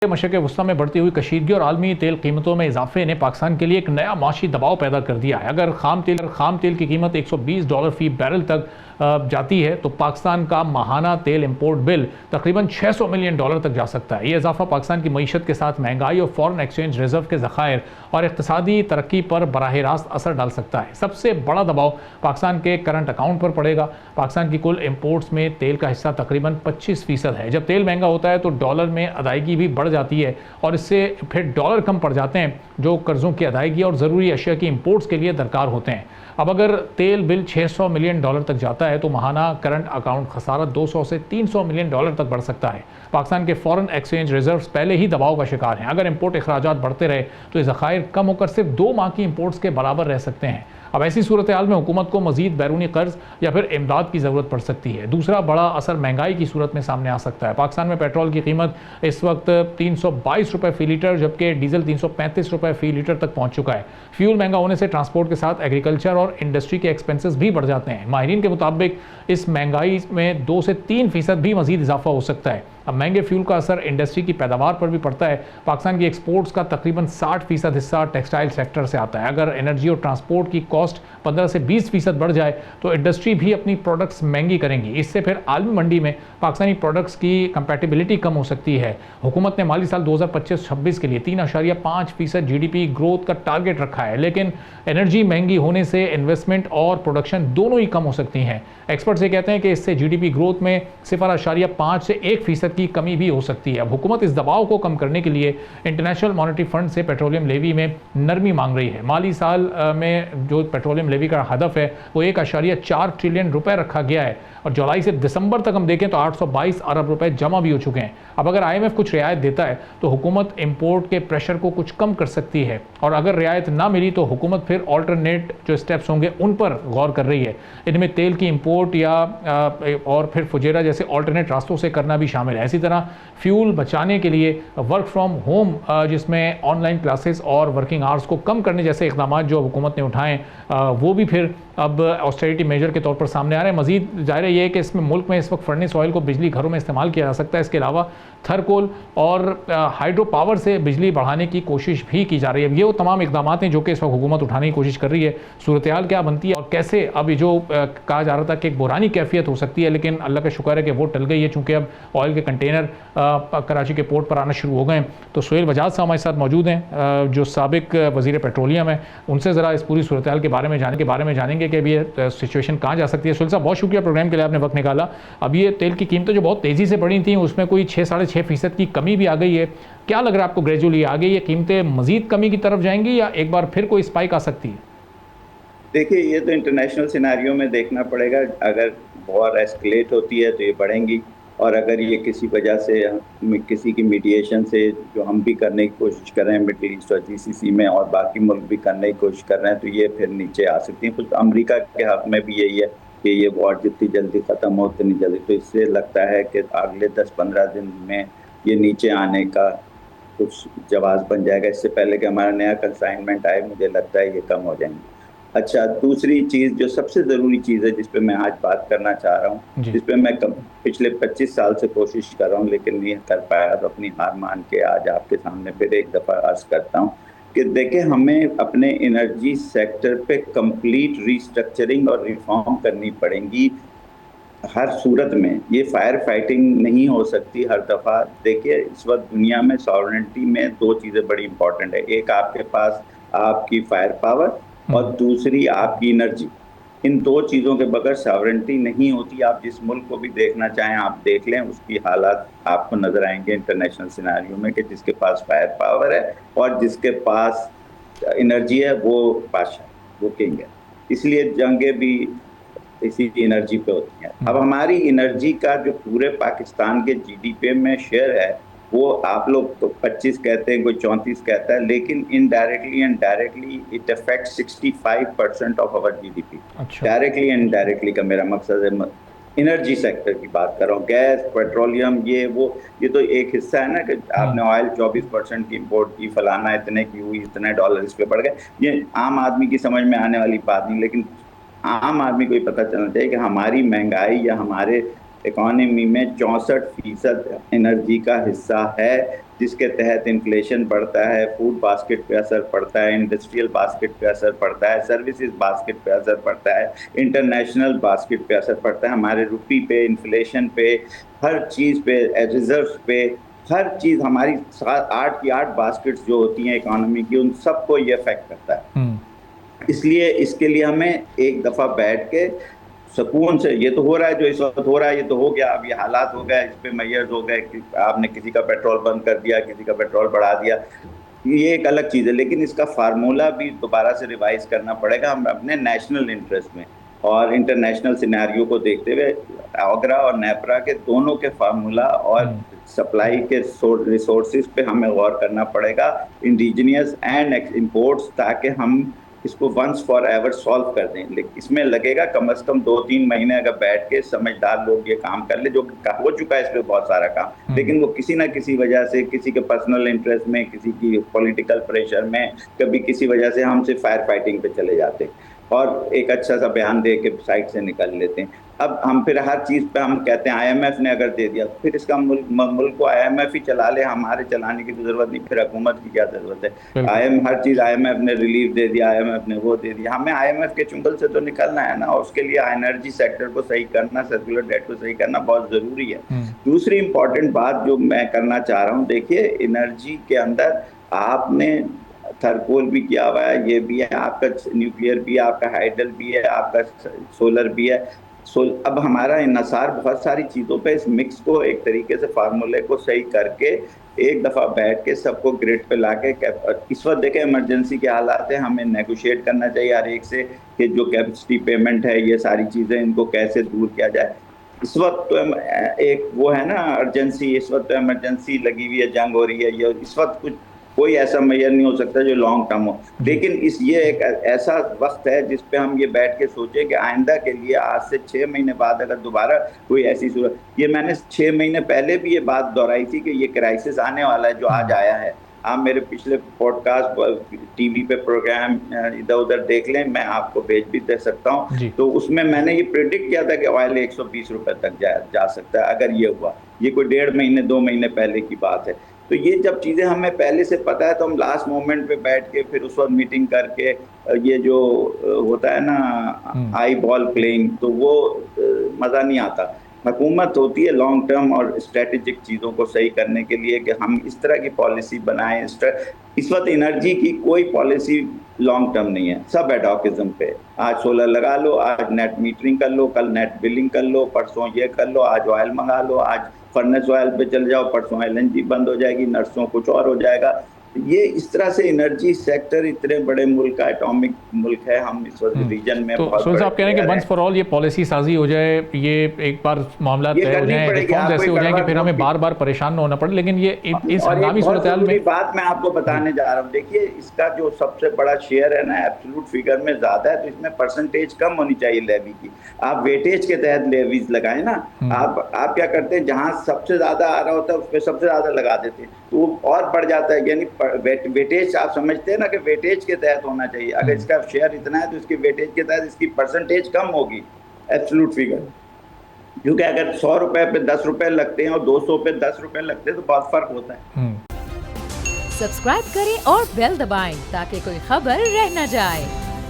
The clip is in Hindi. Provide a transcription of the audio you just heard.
मशरक़ वस्ती में बढ़ती हुई कशीदगी और आलमी तेल कीमतों में इजाफे ने पाकिस्तान के लिए एक नया माशी दबाव पैदा कर दिया है। अगर खाम तेल की कीमत $120 फी बैरल तक जाती है तो पाकिस्तान का माहाना तेल इंपोर्ट बिल तकरीबन $600 मिलियन तक जा सकता है। ये इजाफा पाकिस्तान की मईशत के साथ महंगाई और फॉरेन एक्सचेंज रिजर्व के ज़खायर और इक़्तिसादी तरक्की पर बराह रास्त असर डाल सकता है। सबसे बड़ा दबाव पाकिस्तान के करंट अकाउंट पर पड़ेगा। पाकिस्तान की कुल इम्पोर्ट्स में तेल का हिस्सा तकरीबन 25% है। जब तेल महंगा होता है तो डॉलर में अदायगी भी बढ़ जाती है और इससे फिर डॉलर कम पड़ जाते हैं जो कर्ज़ों की अदायगी और ज़रूरी अशिया की इंपोर्ट्स के लिए दरकार होते हैं। अब अगर तेल बिल $600 मिलियन तक जाता है तो माहाना करंट अकाउंट खसारा $200 से $300 मिलियन तक बढ़ सकता है। पाकिस्तान के फॉरेन एक्सचेंज रिजर्व्स पहले ही दबाव का शिकार हैं। अगर इंपोर्ट अखराजात बढ़ते रहे तो ये ज़खायर कम होकर सिर्फ 2 माह की इंपोर्ट्स के बराबर रह सकते हैं। अब ऐसी सूरत हाल में हुकूमत को मजीद बैरूनी कर्ज या फिर इमदाद की ज़रूरत पड़ सकती है। दूसरा बड़ा असर महंगाई की सूरत में सामने आ सकता है। पाकिस्तान में पेट्रोल की कीमत इस वक्त $322 फी लीटर जबकि डीजल $335 फी लीटर तक पहुंच चुका है। फ्यूल महंगा होने से ट्रांसपोर्ट के साथ एग्रीकल्चर और इंडस्ट्री के एक्सपेंसेस भी बढ़ जाते हैं। माहिरीन के मुताबिक इस महंगाई में 2 से 3% भी मजीद इजाफा हो सकता है। अब महंगे फ्यूल का असर इंडस्ट्री की पैदावार पर भी पड़ता है। पाकिस्तान की एक्सपोर्ट्स का तकरीबन 60% हिस्सा टेक्सटाइल सेक्टर से आता है। अगर एनर्जी और ट्रांसपोर्ट की कॉस्ट 15 से 20% बढ़ जाए तो इंडस्ट्री भी अपनी प्रोडक्ट्स महंगी करेंगी। इससे फिर आलमी मंडी में पाकिस्तानी प्रोडक्ट्स की कंपैटिबिलिटी कम हो सकती है। हुकूमत ने माली साल 2025-26 के लिए 3.5% GDP ग्रोथ का टारगेट रखा है, लेकिन एनर्जी महंगी होने से इन्वेस्टमेंट और प्रोडक्शन दोनों ही कम हो सकती हैं। एक्सपर्ट्स ये कहते हैं कि इससे GDP ग्रोथ में 0.5 से 1% की कमी भी हो सकती है। अब हुकूमत इस दबाव को कम करने के लिए इंटरनेशनल मॉनेटरी फंड से पेट्रोलियम लेवी में नरमी मांग रही है। माली साल में जो पेट्रोलियम लेवी का हदफ है वो 1.4 ट्रिलियन रुपए रखा गया है और जुलाई से दिसंबर तक हम देखें तो 822 अरब रुपए जमा भी हो चुके हैं। अब अगर IMF कुछ रियायत देता है तो हुकूमत इंपोर्ट के प्रेशर को कुछ कम कर सकती है और अगर रियायत ना मिली तो हुकूमत फिर ऑल्टरनेट जो स्टेप्स होंगे उन पर गौर कर रही है। इनमें तेल की इंपोर्ट या और फिर फुजेरा जैसे ऑल्टरनेट रास्तों से करना भी शामिल है। इसी तरह फ्यूल बचाने के लिए वर्क फ्रॉम होम जिसमें ऑनलाइन क्लासेस और वर्किंग आवर्स को कम करने जैसे इक़दाम जो हुकूमत ने उठाए वो भी फिर अब ऑस्टेरिटी मेजर के तौर पर सामने आ रहे हैं। मजीद जाहिर है ये कि इसमें मुल्क में इस वक्त फर्नेस ऑयल को बिजली घरों में इस्तेमाल किया जा सकता है। इसके अलावा थर्कोल और हाइड्रो पावर से बिजली बढ़ाने की कोशिश भी की जा रही है। ये वो तमाम इकदाम हैं जो कि इस वक्त हुकूमत उठाने की कोशिश कर रही है। सूरत हाल क्या बनती है और कैसे अब ये जो कहा जा रहा था कि एक बुरानी कैफियत हो सकती है, लेकिन अल्लाह का शुक्र है कि वो टल गई है चूँकि अब ऑयल के कंटेनर कराची के पोर्ट पर आना शुरू हो गए हैं। तो सुहेल बजाज साहब हमारे साथ मौजूद हैं जो साबिक वज़ीर पेट्रोलियम है। उनसे ज़रा इस पूरी सूरत हाल के बारे में जानेंगे कि अभी ये सिचुएशन कहाँ जा सकती है। सुहेल साहब बहुत शुक्रिया प्रोग्राम के लिए आपने वक्त निकाला। अब ये तेल की कीमतें जो बहुत तेज़ी से बढ़ी थी उसमें कोई 6-6.5% की कमी भी आ गई है। क्या लग रहा है आपको ग्रेजुअली आगे ये कीमतें मजीद कमी की तरफ जाएंगी या एक बार फिर कोई स्पाइक आ सकती है? देखिए ये तो इंटरनेशनल सिनेरियो में देखना पड़ेगा। अगर वॉर एस्केलेट होती है तो ये बढ़ेंगी और अगर ये किसी वजह से किसी की मीडिएशन से जो हम भी करने की कोशिश कर रहे हैं मिडिल ईस्ट और GCC में और बाकी मुल्क भी करने की कोशिश कर रहे हैं तो ये फिर नीचे आ सकती हैं। कुछ अमेरिका के हक में भी यही है कि ये वॉर जितनी जल्दी ख़त्म हो उतनी जल्दी, तो इससे लगता है कि अगले 10-15 दिन में ये नीचे आने का कुछ जवाब बन जाएगा। इससे पहले कि हमारा नया कंसाइनमेंट आए मुझे लगता है ये कम हो जाएंगे। अच्छा, दूसरी चीज़ जो सबसे ज़रूरी चीज़ है जिस पे मैं आज बात करना चाह रहा हूँ, जिस पे मैं पिछले 25 साल से कोशिश कर रहा हूँ लेकिन नहीं कर पाया, तो अपनी हार मान के आज आपके सामने फिर एक दफ़ा अर्ज करता हूँ कि देखिए हमें अपने एनर्जी सेक्टर पे कंप्लीट रीस्ट्रक्चरिंग और रिफॉर्म करनी पड़ेंगी हर सूरत में। ये फायर फाइटिंग नहीं हो सकती हर दफ़ा। देखिए इस वक्त दुनिया में सॉवरेनिटी में 2 चीज़ें बड़ी इंपॉर्टेंट है। एक आपके पास आपकी फायर पावर और दूसरी आपकी एनर्जी। इन 2 चीज़ों के बगैर सॉवरेनिटी नहीं होती। आप जिस मुल्क को भी देखना चाहें आप देख लें, उसकी हालात आपको नज़र आएंगे इंटरनेशनल सिनेरियो में कि जिसके पास फायर पावर है और जिसके पास एनर्जी है वो बादशाह, वो किंग है। इसलिए जंगें भी इसी एनर्जी पे होती हैं। अब हमारी एनर्जी का जो पूरे पाकिस्तान के GDP में शेयर है वो आप लोग तो 25 कहते हैं, कोई 34 कहता है, लेकिन indirectly and directly it affects 65% of our GDP। Directly and indirectly का मेरा मकसद है एनर्जी सेक्टर की बात कर रहा हूँ। गैस, पेट्रोलियम, ये तो एक हिस्सा है ना कि आपने ऑयल 24% की इंपोर्ट की, फलाना इतने की हुई, इतने डॉलर इस पे बढ़ गए। ये आम आदमी की समझ में आने वाली बात नहीं, लेकिन आम आदमी को ये पता चलना चाहिए कि हमारी महंगाई या हमारे इकोनॉमी में 64% एनर्जी का हिस्सा है, जिसके तहत इन्फ्लेशन बढ़ता है, फूड बास्केट पे असर पड़ता है, इंडस्ट्रियल बास्केट पे असर पड़ता है, सर्विसेज बास्केट पे असर पड़ता है, इंटरनेशनल बास्केट पे असर पड़ता है, हमारे रुपी पे, इन्फ्लेशन पे, हर चीज़ पे, रिजर्व पे, हर चीज़ हमारी 8 की 8 बास्केट्स जो होती हैं इकोनॉमी की, उन सबको ये अफेक्ट करता है। इसलिए इसके लिए हमें एक दफ़ा बैठ के सुकून से, ये तो हो रहा है जो इस वक्त हो रहा है, ये तो हो गया, अब ये हालात हो गए, इस पे मैयर्स हो गए कि आपने किसी का पेट्रोल बंद कर दिया, किसी का पेट्रोल बढ़ा दिया, ये एक अलग चीज़ है, लेकिन इसका फार्मूला भी दोबारा से रिवाइज करना पड़ेगा हम अपने नेशनल इंटरेस्ट में और इंटरनेशनल सिनेरियो को देखते हुए। आगरा और नेपरा के दोनों के फार्मूला और सप्लाई के रिसोर्सेज पे हमें गौर करना पड़ेगा, इंडिजिनियस एंड इंपोर्ट्स, ताकि हम इसको वंस फॉर एवर सॉल्व कर दें। लेकिन इसमें लगेगा कम से कम 2-3 महीने, अगर बैठ के समझदार लोग ये काम कर ले, जो हो चुका है इस पे बहुत सारा काम, लेकिन वो किसी ना किसी वजह से, किसी के पर्सनल इंटरेस्ट में, किसी की पॉलिटिकल प्रेशर में, कभी किसी वजह से हमसे फायर फाइटिंग पे चले जाते हैं और एक अच्छा सा बयान दे के साइड से निकल लेते हैं। अब हम फिर हर चीज़ पे हम कहते हैं आईएमएफ ने अगर दे दिया, फिर इसका मुल्क को आईएमएफ ही चला ले, हमारे चलाने की तो ज़रूरत नहीं, फिर हुकूमत की क्या ज़रूरत है। हर चीज़ आईएमएफ ने रिलीफ दे दिया, आईएमएफ ने वो दे दिया, हमें आईएमएफ के चुंगल से तो निकलना है ना, और उसके लिए एनर्जी सेक्टर को सही करना, सर्कुलर डेट को सही करना बहुत ज़रूरी है। दूसरी इंपॉर्टेंट बात जो मैं करना चाह रहा हूँ, देखिए एनर्जी के अंदर आपने थर्कोल भी किया हुआ है, ये भी है, आपका न्यूक्लियर भी है, आपका हाइडल भी है, आपका सोलर भी है। अब हमारा इन्हसार बहुत सारी चीज़ों पे, इस मिक्स को एक तरीके से फार्मूले को सही करके एक दफ़ा बैठ के सबको ग्रिड पे लाके, इस वक्त देखें इमरजेंसी के हालात है, हमें नेगोशिएट करना चाहिए हर एक से कि जो कैपेसिटी पेमेंट है, ये सारी चीज़ें, इनको कैसे दूर किया जाए। इस वक्त तो एक वो है ना अर्जेंसी, इस वक्त तो इमरजेंसी लगी हुई है, जंग हो रही है, ये इस वक्त कुछ कोई ऐसा मेजर नहीं हो सकता जो लॉन्ग टर्म हो, लेकिन ये एक ऐसा वक्त है जिस पे हम ये बैठ के सोचें कि आइंदा के लिए आज से 6 महीने बाद अगर दोबारा कोई ऐसी सूरत, ये मैंने 6 महीने पहले भी ये बात दोहराई थी कि ये क्राइसिस आने वाला है जो आज आया है। आप मेरे पिछले पॉडकास्ट, टीवी पे प्रोग्राम इधर उधर देख लें, मैं आपको भेज भी दे सकता हूँ, तो उसमें मैंने ये प्रेडिक्ट किया था कि ऑयल 120 रुपए तक जा सकता है अगर ये हुआ। ये कोई 1.5 महीने 2 महीने पहले की बात है। तो ये जब चीज़ें हमें पहले से पता है तो हम लास्ट मोमेंट पे बैठ के फिर उस वक्त मीटिंग करके, ये जो होता है ना आई बॉल प्लेइंग, तो वो मज़ा नहीं आता। हुकूमत होती है लॉन्ग टर्म और स्ट्रेटेजिक चीज़ों को सही करने के लिए कि हम इस तरह की पॉलिसी बनाएं। इस वक्त एनर्जी की कोई पॉलिसी लॉन्ग टर्म नहीं है, सब एडॉकिज्म पे। आज सोलर लगा लो, आज नेट मीटरिंग कर लो, कल नेट बिलिंग कर लो, परसों ये कर लो, आज ऑयल मंगा लो, आज फर्नेस ऑयल पे चल जाओ, परसों एलएनजी बंद हो जाएगी, नरसों कुछ और हो जाएगा। ये इस तरह से एनर्जी सेक्टर, इतने बड़े मुल्क का, एटॉमिक मुल्क है, हम इस वक्त रीजन में तो सोहेल साहब कह रहे हैं कि वंस फॉर ऑल ये पॉलिसी साजी हो जाए, ये एक बार मामला तय हो जाए, रिफॉर्म्स ऐसे हो जाए कि फिर हमें बार बार परेशान न होना पड़े। लेकिन ये इस हंगामी सूरत-ए-हाल में बात मैं आपको बताने जा रहा हूँ, देखिए इसका जो सबसे बड़ा शेयर है ना एब्सोल्यूट फिगर में ज़्यादा है, तो इसमें परसेंटेज कम होनी चाहिए लेवी की। आप वेटेज के तहत लेवीज लगाएं ना, आप क्या करते हैं, जहाँ सबसे ज़्यादा आ रहा होता है उस पर सबसे ज़्यादा लगा देते हैं, तो वो और बढ़ जाता है। यानी वेटेज आप समझते हैं ना कि वेटेज के तहत होना चाहिए। अगर इसका शेयर इतना है तो इसकी वेटेज के तहत इसकी परसेंटेज कम होगी, एब्सोल्यूट फिगर। क्योंकि अगर 100 रुपए पे 10 रुपए लगते हैं और 200 पे 10 रुपए लगते हैं तो बहुत फर्क होता है। सब्सक्राइब करें और बेल दबाएं ताकि कोई खबर रह न जाए।